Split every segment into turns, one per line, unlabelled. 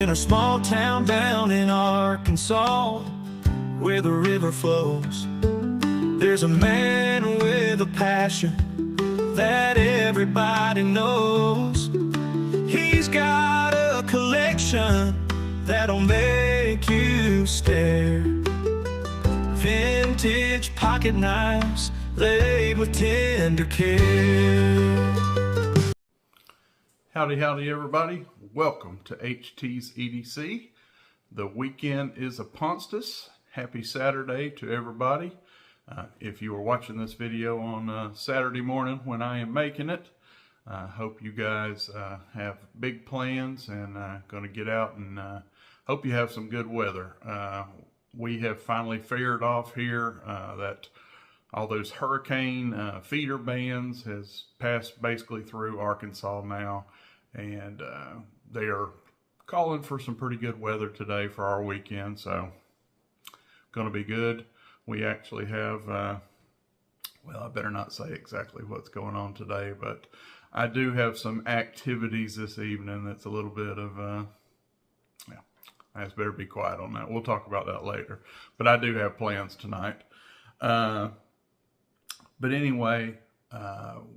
in a small town down in Arkansas, where the river flows, there's a man with a passion that everybody knows. He's got a collection that'll make you stare. Vintage pocket knives laid with tender care.
Howdy, howdy everybody. Welcome to HT's EDC. The weekend is upon us. Happy Saturday to everybody. If you are watching this video on Saturday morning when I am making it, I hope you guys have big plans and going to get out and hope you have some good weather. We have finally fared off here that all those hurricane feeder bands has passed basically through Arkansas now, and they are calling for some pretty good weather today for our weekend, so going to be good. We actually have, well, I better not say exactly what's going on today, but I do have some activities this evening that's a little bit of, yeah, I just better be quiet on that. We'll talk about that later, but I do have plans tonight. But anyway,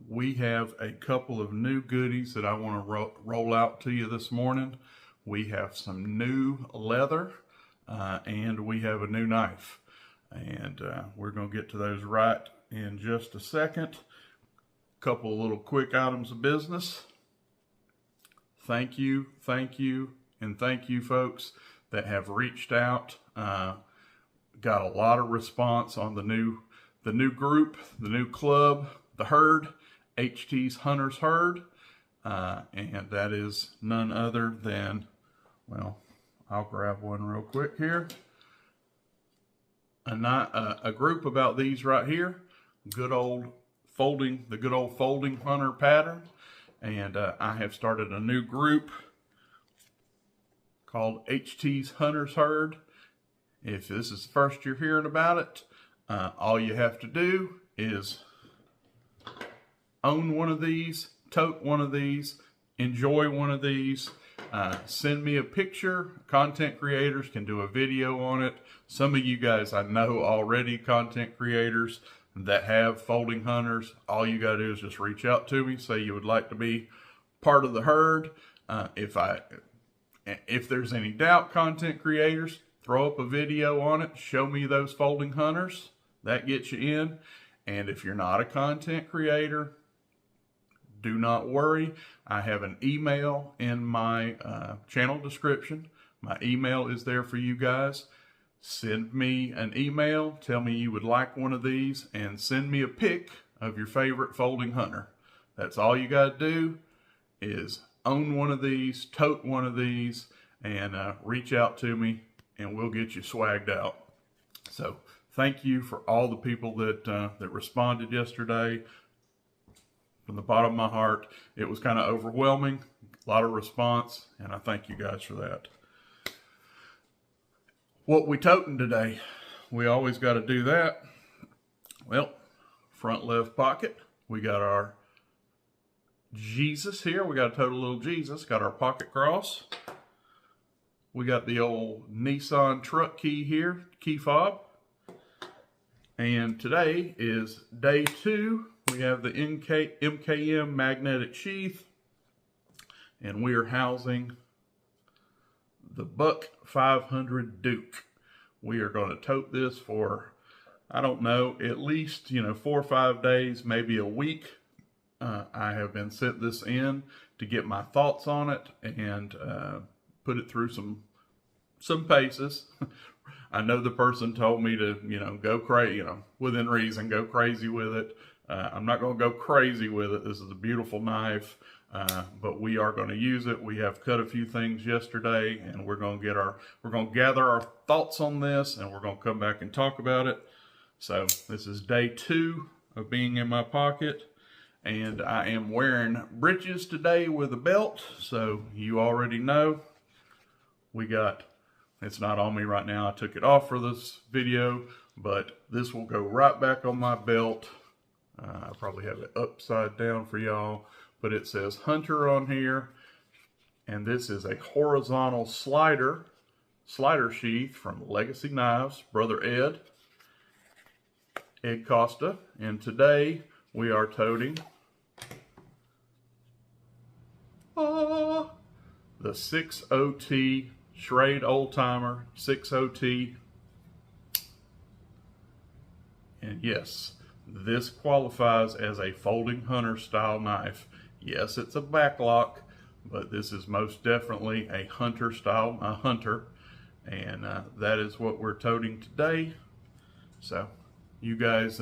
we have a couple of new goodies that I want to roll out to you this morning. We have some new leather and we have a new knife, and we're going to get to those right in just a second. Couple of little quick items of business. Thank you, and thank you folks that have reached out. Got a lot of response on the new group, the new club, the herd, HT's Hunter's Herd, and that is none other than, well, I'll grab one real quick here. A group about these right here, the good old folding hunter pattern, and I have started a new group called HT's Hunter's Herd. If this is the first you're hearing about it, all you have to do is own one of these, tote one of these, enjoy one of these. Send me a picture. Content creators can do a video on it. Some of you guys I know already, content creators that have folding hunters. All you got to do is just reach out to me, say you would like to be part of the herd. If there's any doubt, content creators, throw up a video on it, show me those folding hunters. That gets you in. And if you're not a content creator, do not worry. I have an email in my channel description. My email is there for you guys. Send me an email. Tell me you would like one of these, and send me a pic of your favorite folding hunter. That's all you got to do is own one of these, tote one of these, and reach out to me, and we'll get you swagged out. So thank you for all the people that responded yesterday. From the bottom of my heart, it was kind of overwhelming, a lot of response, and I thank you guys for that. What we toting today? We always got to do that. Well, front left pocket, we got our Jesus here. We got a total little Jesus, got our pocket cross. We got the old Nissan truck key here, key fob. And today is day 2. We have the MKM magnetic sheath, and we are housing the Buck 500 Duke. We are going to tote this for, I don't know, at least 4 or 5 days, maybe a week. I have been sent this in to get my thoughts on it and put it through some paces. I know the person told me to, go crazy, within reason, go crazy with it. I'm not going to go crazy with it. This is a beautiful knife, but we are going to use it. We have cut a few things yesterday, and we're going to gather our thoughts on this, and we're going to come back and talk about it. So this is day 2 of being in my pocket, and I am wearing breeches today with a belt. So you already know it's not on me right now. I took it off for this video, but this will go right back on my belt. I probably have it upside down for y'all, but it says Hunter on here, And this is a horizontal slider sheath from Legacy Knives, Brother Ed Costa. And today we are toting the 60T Schrade Old Timer 60T. And yes, this qualifies as a folding hunter style knife. Yes, it's a backlock, but this is most definitely a hunter style, a hunter. And that is what we're toting today. So you guys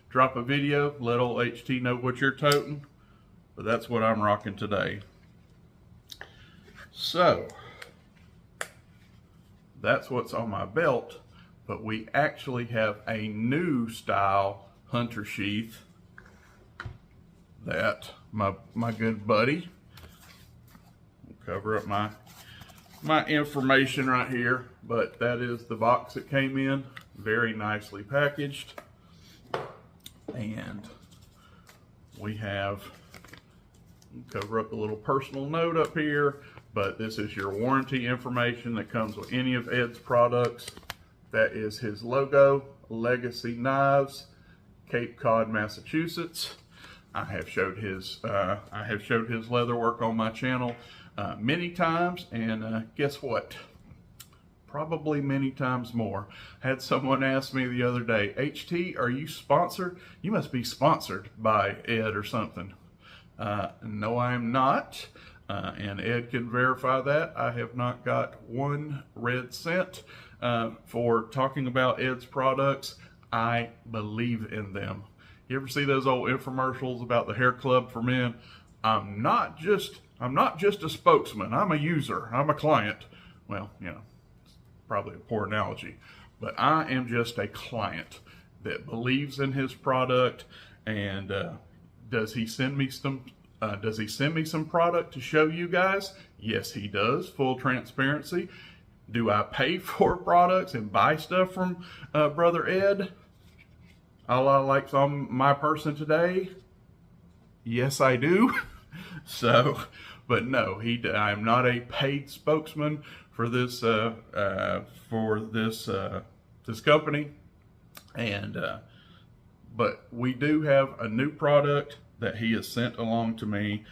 drop a video, let old HT know what you're toting. But that's what I'm rocking today. So that's what's on my belt. But we actually have a new style hunter sheath that my good buddy, cover up my information right here, but that is the box it came in, very nicely packaged. And we have, cover up a little personal note up here, but this is your warranty information that comes with any of Ed's products. That is his logo, Legacy Knives, Cape Cod, Massachusetts. I have showed his Leatherwork on my channel many times, and guess what? Probably many times more. Had someone ask me the other day, HT, are you sponsored? You must be sponsored by Ed or something. No, I am not. And Ed can verify that. I have not got one red cent for talking about Ed's products. I believe in them. You ever see those old infomercials about the hair club for men? I'm not just a spokesman. I'm a user. I'm a client. Well, you know, it's probably a poor analogy, but I am just a client that believes in his product. And does he send me some product to show you guys? Yes, he does. Full transparency. Do I pay for products and buy stuff from Brother Ed? A la like on my person today? Yes, I do. So, but no, I'm not a paid spokesman for this this company. And but we do have a new product that he has sent along to me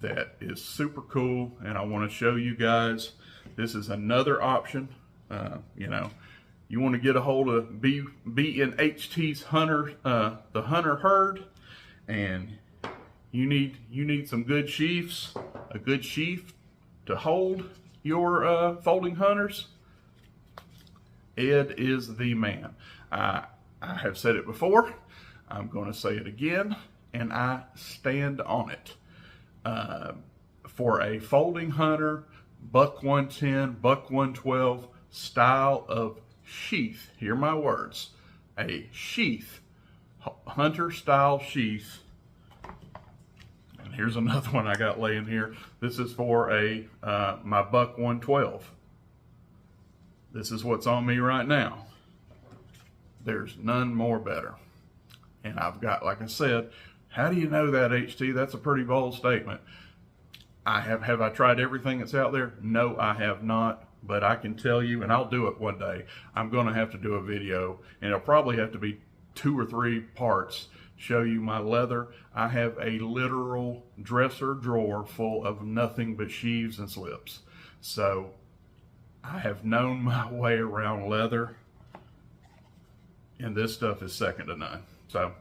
that is super cool, and I want to show you guys. This is another option. You know, you want to get a hold of be in HT's hunter, the hunter herd, and you need some good sheaths, a good sheath to hold your folding hunters. Ed is the man. I have said it before. I'm going to say it again, and I stand on it. For a folding hunter, buck 110, buck 112 style of sheath, hear my words, a sheath, hunter style sheath. And here's another one I got laying here. This is for my buck 112. This is what's on me right now. There's none more better. And I've got, like I said, how do you know that, HT? That's a pretty bold statement. Have I tried everything that's out there? No, I have not. But I can tell you, and I'll do it one day, I'm going to have to do a video, and it'll probably have to be 2 or 3 parts, show you my leather. I have a literal dresser drawer full of nothing but sheaths and slips. So I have known my way around leather, and this stuff is second to none. So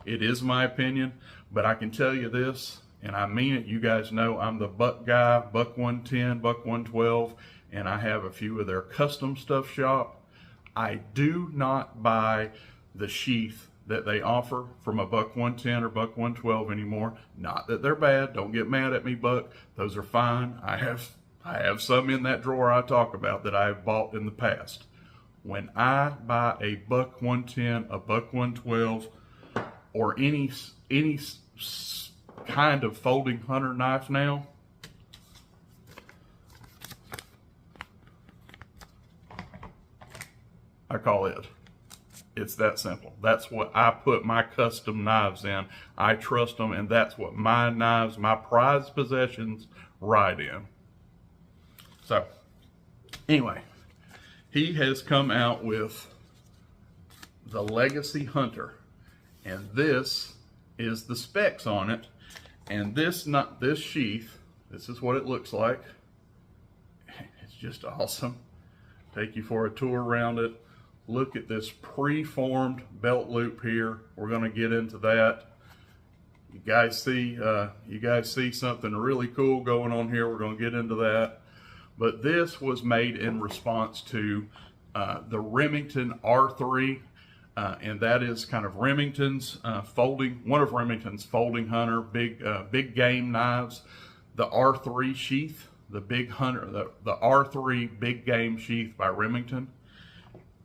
it is my opinion, but I can tell you this, and I mean it. You guys know I'm the buck guy, buck 110, buck 112, and I have a few of their custom stuff shop. I do not buy the sheath that they offer from a buck 110 or buck 112 anymore. Not that they're bad. Don't get mad at me, buck. Those are fine. I have some in that drawer I talk about that I've bought in the past. When I buy a buck 110, a buck 112, or any kind of folding hunter knife now, I call it. It's that simple. That's what I put my custom knives in. I trust them, and that's what my knives, my prized possessions, ride in. So anyway, he has come out with the Legacy Hunter, and this is the specs on it. And this sheath, this is what it looks like. It's just awesome. Take you for a tour around it. Look at this pre-formed belt loop here. We're going to get into that. You guys see something really cool going on here. We're going to get into that. But this was made in response to the Remington R3, and that is kind of Remington's one of Remington's folding hunter big game knives. The R3 sheath, the big hunter, the R3 big game sheath by Remington.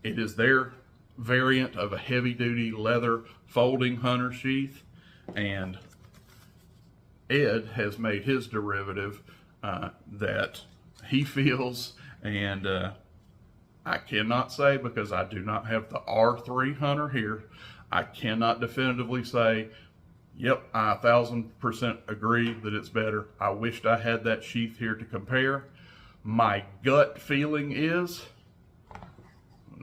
It is their variant of a heavy-duty leather folding hunter sheath, and Ed has made his derivative that he feels, and I cannot say, because I do not have the R3 hunter here, I cannot definitively say, yep, I 1000% agree that it's better. I wished I had that sheath here to compare. My gut feeling is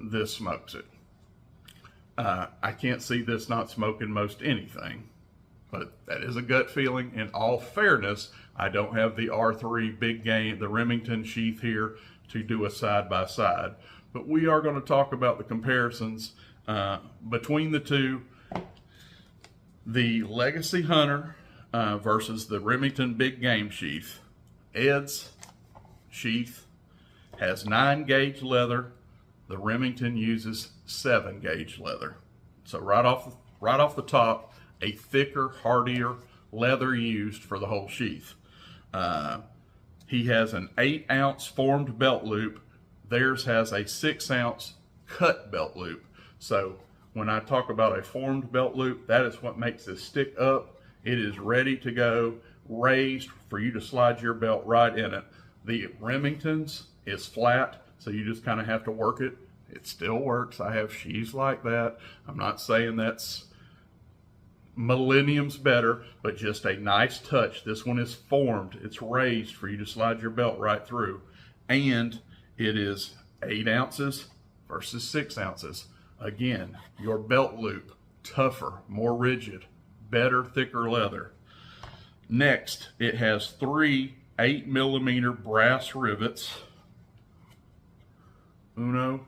this smokes it. I can't see this not smoking most anything, but that is a gut feeling. In all fairness, I don't have the R3 big game, the Remington sheath here to do a side-by-side, but we are going to talk about the comparisons between the two. The Legacy Hunter versus the Remington big game sheath. Ed's sheath has 9-gauge leather. The Remington uses 7-gauge leather. So right off the top, a thicker, hardier leather used for the whole sheath. He has an 8-ounce formed belt loop. Theirs has a 6-ounce cut belt loop. So when I talk about a formed belt loop, that is what makes this stick up. It is ready to go, raised for you to slide your belt right in it. The Remington's is flat, so you just kind of have to work it. It still works. I have sheaths like that. I'm not saying that's millenniums better, but just a nice touch. This one is formed. It's raised for you to slide your belt right through. And it is 8 ounces versus 6 ounces. Again, your belt loop, tougher, more rigid, better, thicker leather. Next, it has 3 8mm brass rivets. Uno,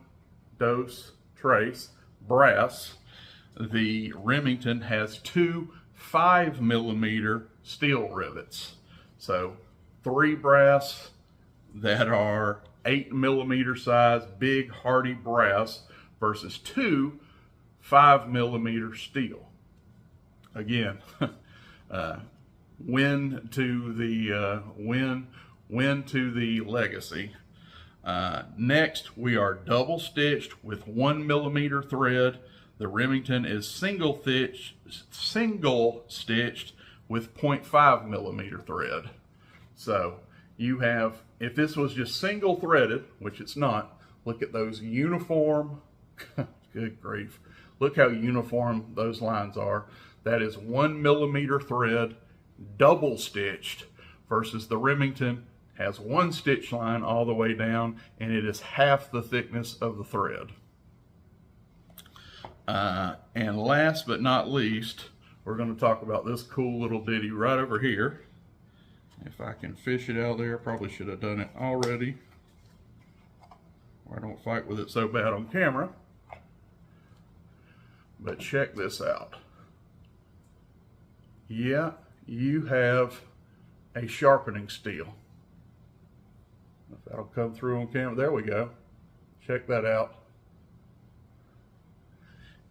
dos, tres, brass. The Remington has 2 5mm steel rivets. So 3 brass that are 8mm size, big hardy brass, versus 2 5mm steel. Again, win to the Legacy. Next, we are double stitched with 1mm thread. The Remington is single stitched with 0.5mm thread. So you have, if this was just single threaded, which it's not, look at those uniform, good grief, look how uniform those lines are. That is 1mm thread, double stitched, versus the Remington has 1 stitch line all the way down, and it is half the thickness of the thread. And last but not least, we're going to talk about this cool little ditty right over here. If I can fish it out there, probably should have done it already. I don't fight with it so bad on camera. But check this out. Yeah, you have a sharpening steel. If that'll come through on camera, there we go. Check that out.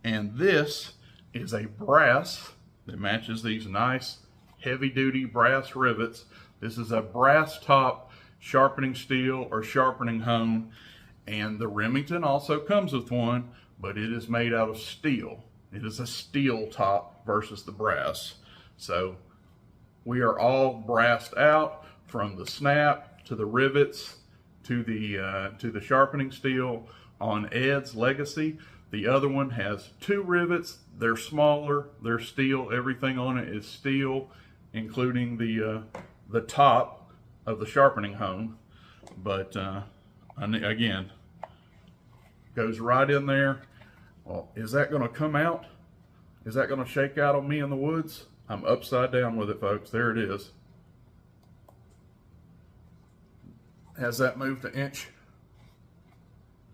And this is a brass that matches these nice heavy-duty brass rivets. This is a brass top sharpening steel or sharpening hone, and the Remington also comes with one, but it is made out of steel. It is a steel top versus the brass. So we are all brassed out, from the snap to the rivets to the sharpening steel on Ed's Legacy. The other one has 2 rivets. They're smaller, they're steel, everything on it is steel, including the top of the sharpening hone. But again, goes right in there. Well, is that going to come out? Is that going to shake out on me in the woods? I'm upside down with it, folks. There it is. Has that moved an inch?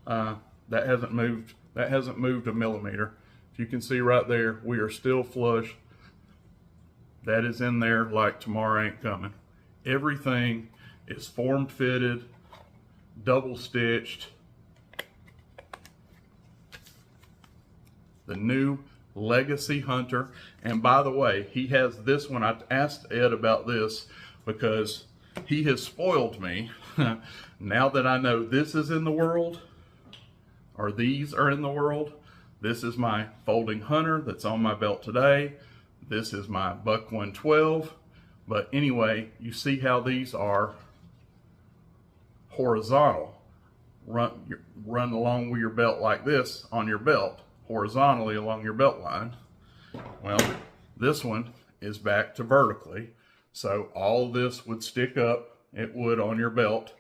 That hasn't moved. That hasn't moved a millimeter. If you can see right there, we are still flush. That is in there like tomorrow ain't coming. Everything is form fitted, double stitched. The new Legacy Hunter. And by the way, he has this one. I asked Ed about this because he has spoiled me. Now that I know this is in the world, or these are in the world, this is my folding hunter that's on my belt today. This is my Buck 112. But anyway, you see how these are horizontal. Run along with your belt like this on your belt, horizontally along your belt line. Well, this one is back to vertically. So all of this would stick up. It would on your belt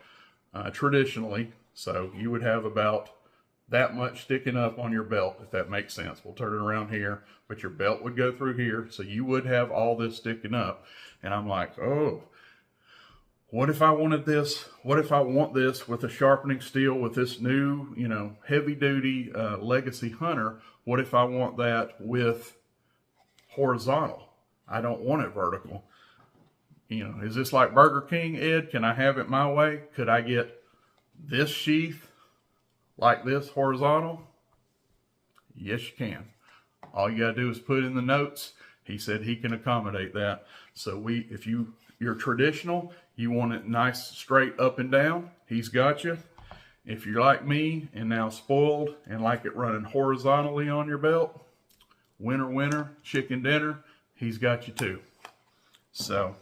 traditionally. So you would have about that much sticking up on your belt, if that makes sense. We'll turn it around here, but your belt would go through here. So you would have all this sticking up. And I'm like, oh, what if I wanted this? What if I want this with a sharpening steel with this new, you know, heavy duty Legacy Hunter? What if I want that with horizontal? I don't want it vertical. You know, is this like Burger King, Ed? Can I have it my way? Could I get this sheath like this horizontal? Yes, you can. All you gotta do is put in the notes. He said he can accommodate that. So if you're traditional, you want it nice, straight up and down, he's got you. If you're like me and now spoiled and like it running horizontally on your belt, winter, chicken dinner, he's got you too. So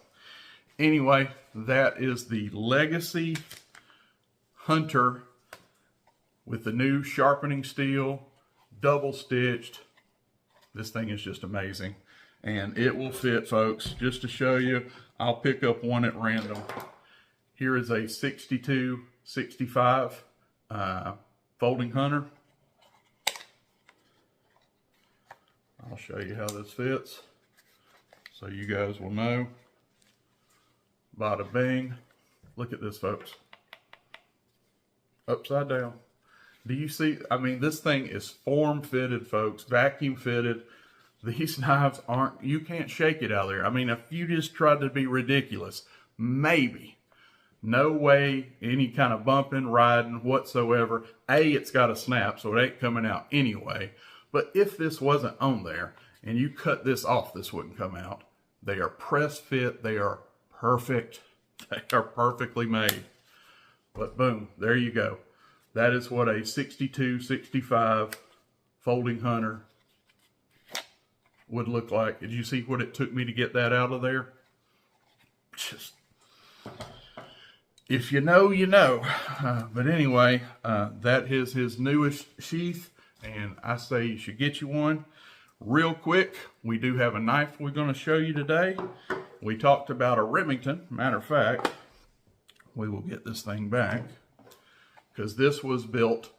anyway, that is the Legacy Hunter with the new sharpening steel, double stitched. This thing is just amazing. And it will fit, folks. Just to show you, I'll pick up one at random. Here is a 62, 65 folding hunter. I'll show you how this fits so you guys will know. Bada bing. Look at this, folks. Upside down. Do you see? I mean, this thing is form fitted, folks. Vacuum fitted. These knives aren't, you can't shake it out of there. I mean, if you just tried to be ridiculous, maybe. No way, any kind of bumping, riding, whatsoever. It's got a snap, so it ain't coming out anyway. But if this wasn't on there, and you cut this off, this wouldn't come out. They are press fit. They are perfect. They are perfectly made. But boom, there you go. That is what a 62, 65 folding hunter would look like. Did you see what it took me to get that out of there? Just, if you know, you know. But anyway, that is his newest sheath, and I say you should get you one. Real quick, we do have a knife we're going to show you today. We talked about a Remington. Matter of fact, we will get this thing back because this was built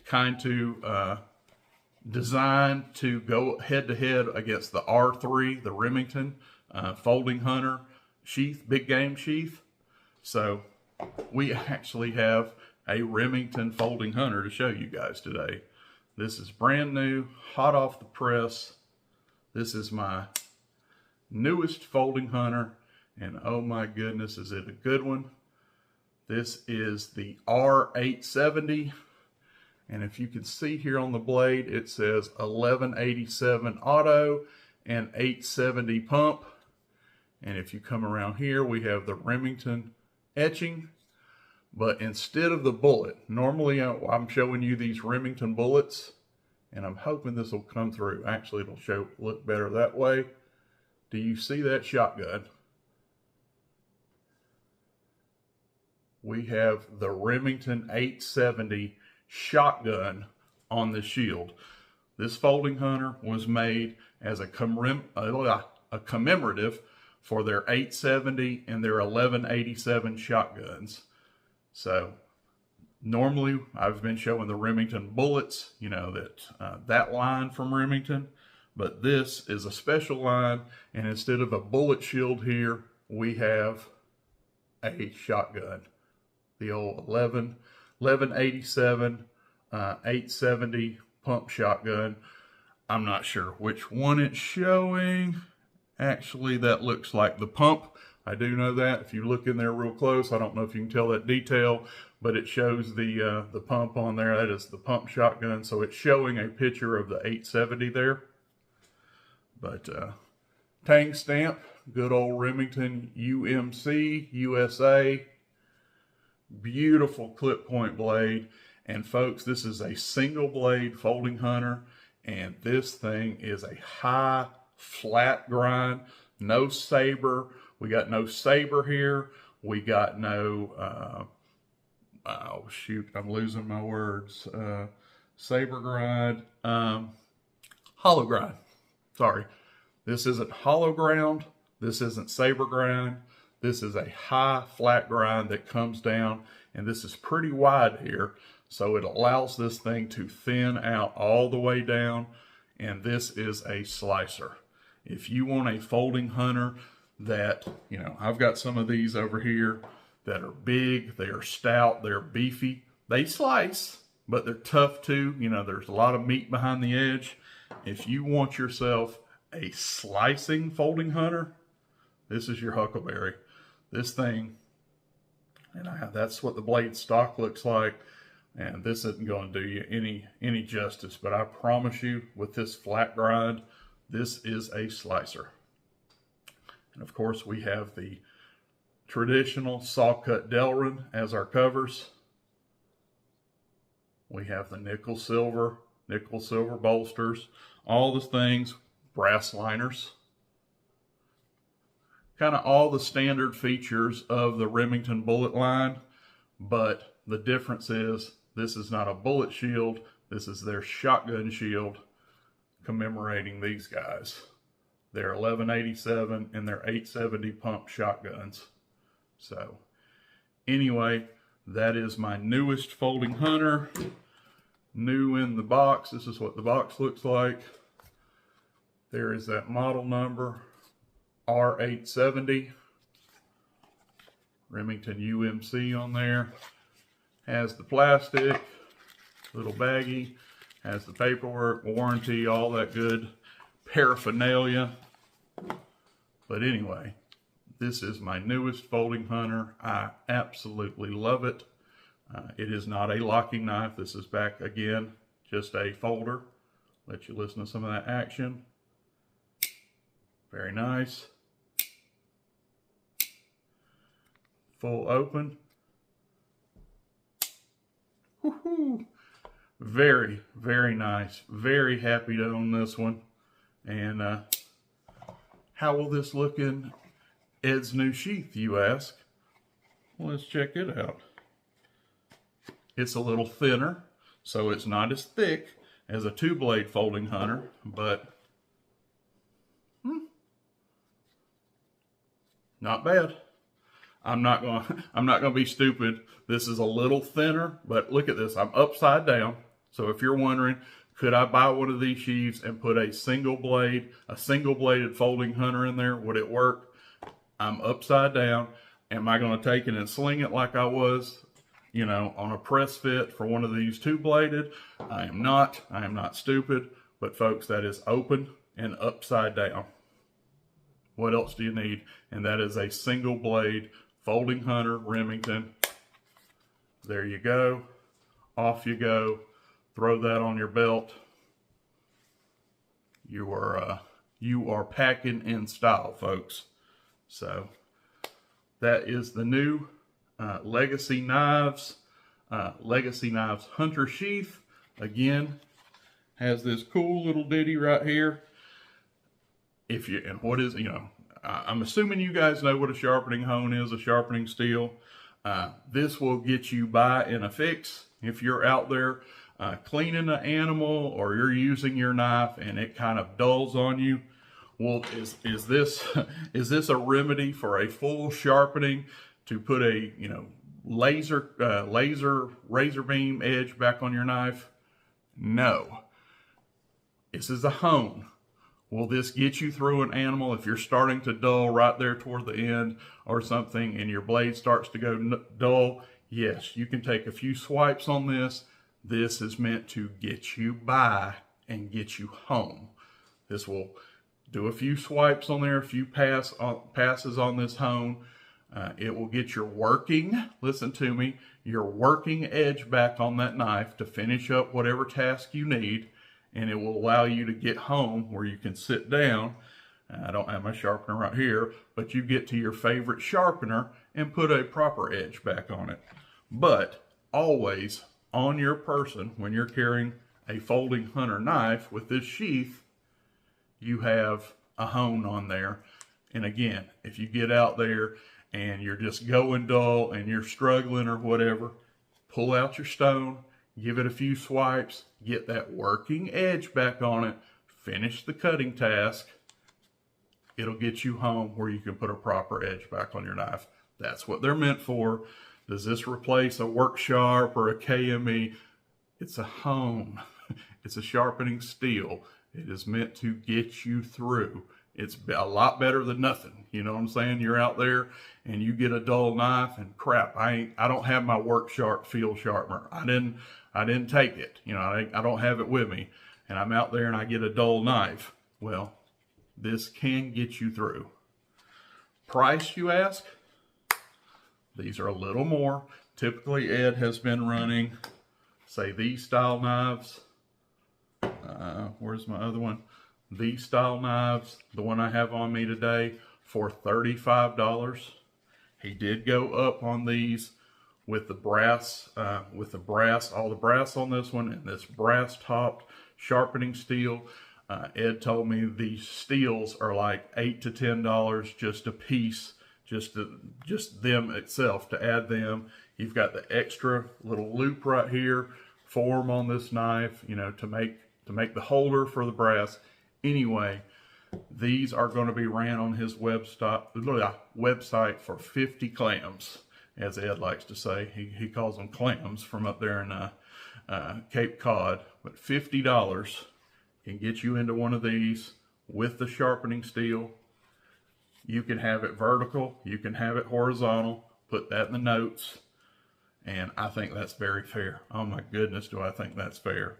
kind of designed to go head-to-head against the R3, the Remington folding hunter sheath, big game sheath. So we actually have a Remington folding hunter to show you guys today. This is brand new, hot off the press. This is my newest folding hunter, and oh my goodness, is it a good one. This is the R870. And if you can see here on the blade, it says 1187 auto and 870 pump. And if you come around here, we have the Remington etching. But instead of the bullet, normally I'm showing you these Remington bullets, and I'm hoping this will come through. Actually, it'll look better that way. Do you see that shotgun? We have the Remington 870 shotgun on the shield. This folding hunter was made as a commemorative for their 870 and their 1187 shotguns. So normally I've been showing the Remington bullets, you know, that line from Remington, but this is a special line, and instead of a bullet shield here, we have a shotgun, the old 1187 870 pump shotgun. I'm not sure which one it's showing. Actually, that looks like the pump. I do know that. If you look in there real close, I don't know if you can tell that detail, but it shows the pump on there. That is the pump shotgun. So it's showing a picture of the 870 there. But tang stamp, good old Remington UMC USA. Beautiful clip point blade. And folks, this is a single blade folding hunter, and this thing is a high flat grind, no saber. We got no saber here. We got no, oh shoot, I'm losing my words. Saber grind, hollow grind. Sorry, this isn't hollow ground. This isn't saber grind. This is a high flat grind that comes down, and this is pretty wide here. So it allows this thing to thin out all the way down, and this is a slicer. If you want a folding hunter that, you know, I've got some of these over here that are big, they are stout, they're beefy. They slice, but they're tough too. You know, there's a lot of meat behind the edge. If you want yourself a slicing folding hunter, this is your Huckleberry. This thing, and that's what the blade stock looks like. And this isn't going to do you any justice, but I promise you, with this flat grind, this is a slicer. And of course, we have the traditional saw cut delrin as our covers. We have the nickel silver bolsters, all the things, brass liners. Kind of all the standard features of the Remington bullet line, but the difference is this is not a bullet shield. This is their shotgun shield commemorating these guys. Their 1187 and their 870 pump shotguns. So anyway, that is my newest folding hunter. New in the box. This is what the box looks like. There is that model number, R870. Remington UMC on there. Has the plastic, little baggie, has the paperwork, warranty, all that good paraphernalia. But anyway, this is my newest folding hunter. I absolutely love it. It is not a locking knife. This is back again, just a folder. Let you listen to some of that action. Very nice. Full open. Woohoo! Very, very nice. Very happy to own this one. And how will this look in Ed's new sheath, you ask? Well, let's check it out. It's a little thinner, so it's not as thick as a two-blade folding hunter, but not bad. I'm not gonna be stupid. This is a little thinner, but look at this. I'm upside down. So if you're wondering, could I buy one of these sheaths and put a single-bladed folding hunter in there? Would it work? I'm upside down. Am I gonna take it and sling it like I was, you know, on a press fit for one of these two-bladed? I am not. I am not stupid. But folks, that is open and upside down. What else do you need? And that is a single blade folding hunter Remington. There you go. Off you go. Throw that on your belt. You are packing in style, folks. So that is the new Legacy Knives Hunter Sheath. Again, has this cool little ditty right here. And what is, you know, I'm assuming you guys know what a sharpening hone is, a sharpening steel. This will get you by in a fix if you're out there cleaning an animal, or you're using your knife and it kind of dulls on you. Well, is this a remedy for a full sharpening to put a, you know, laser razor beam edge back on your knife? No. This is a hone. Will this get you through an animal if you're starting to dull right there toward the end or something and your blade starts to go dull? Yes, you can take a few swipes on this. This is meant to get you by and get you home. This will do a few swipes on there, a few passes on this hone. It will get your working, listen to me, your working edge back on that knife to finish up whatever task you need. And it will allow you to get home where you can sit down. I don't have my sharpener right here, but you get to your favorite sharpener and put a proper edge back on it. But always on your person, when you're carrying a folding hunter knife with this sheath, you have a hone on there. And again, if you get out there and you're just going dull and you're struggling or whatever, pull out your stone, give it a few swipes, get that working edge back on it, finish the cutting task. It'll get you home where you can put a proper edge back on your knife. That's what they're meant for. Does this replace a work sharp or a KME? It's a hone. It's a sharpening steel. It is meant to get you through. It's a lot better than nothing. You know what I'm saying? You're out there and you get a dull knife and crap, I don't have my work sharp field sharpener. I didn't take it. You know, I don't have it with me. And I'm out there and I get a dull knife. Well, this can get you through. Price, you ask? These are a little more. Typically, Ed has been running, say, these style knives. Where's my other one? These style knives, the one I have on me today, for $35. He did go up on these with the brass, all the brass on this one and this brass topped sharpening steel. Ed told me these steels are like $8 to $10 just a piece, just them itself, to add them. You've got the extra little loop right here, form on this knife, you know, to make the holder for the brass. Anyway, these are going to be ran on his website for 50 clams, as Ed likes to say. He calls them clams from up there in Cape Cod. But $50 can get you into one of these with the sharpening steel. You can have it vertical, you can have it horizontal. Put that in the notes. And I think that's very fair. Oh my goodness, do I think that's fair.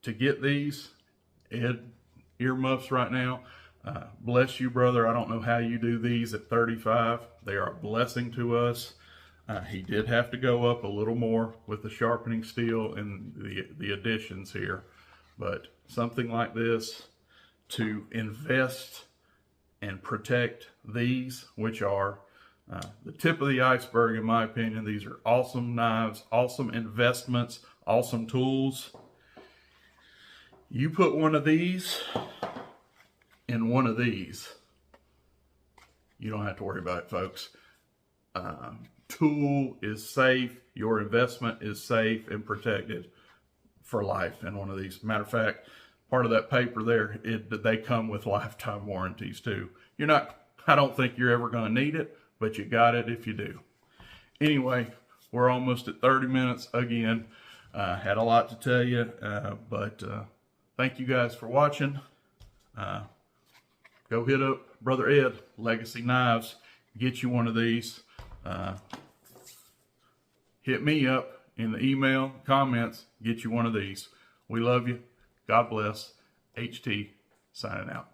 To get these, Ed, earmuffs right now, bless you, brother. I don't know how you do these at $35. They are a blessing to us. He did have to go up a little more with the sharpening steel and the additions here. But something like this, to invest and protect these, which are the tip of the iceberg in my opinion. These are awesome knives, awesome investments, awesome tools. You put one of these in one of these, you don't have to worry about it, folks. Tool is safe. Your investment is safe and protected for life in one of these. Matter of fact, part of that paper there, they come with lifetime warranties too. I don't think you're ever going to need it, but you got it if you do. Anyway, we're almost at 30 minutes again. Had a lot to tell you, but thank you guys for watching. Go hit up Brother Ed, Legacy Knives. Get you one of these. Hit me up in the email, comments. Get you one of these. We love you. God bless. HT signing out.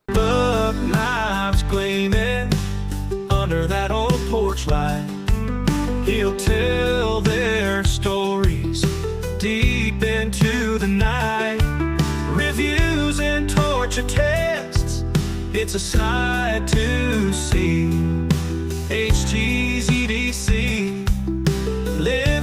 Buck knives gleaming under that old porch light. He'll tell their stories deep into the night. Reviews and torture tests, it's a sight to see. HT's EDC. Live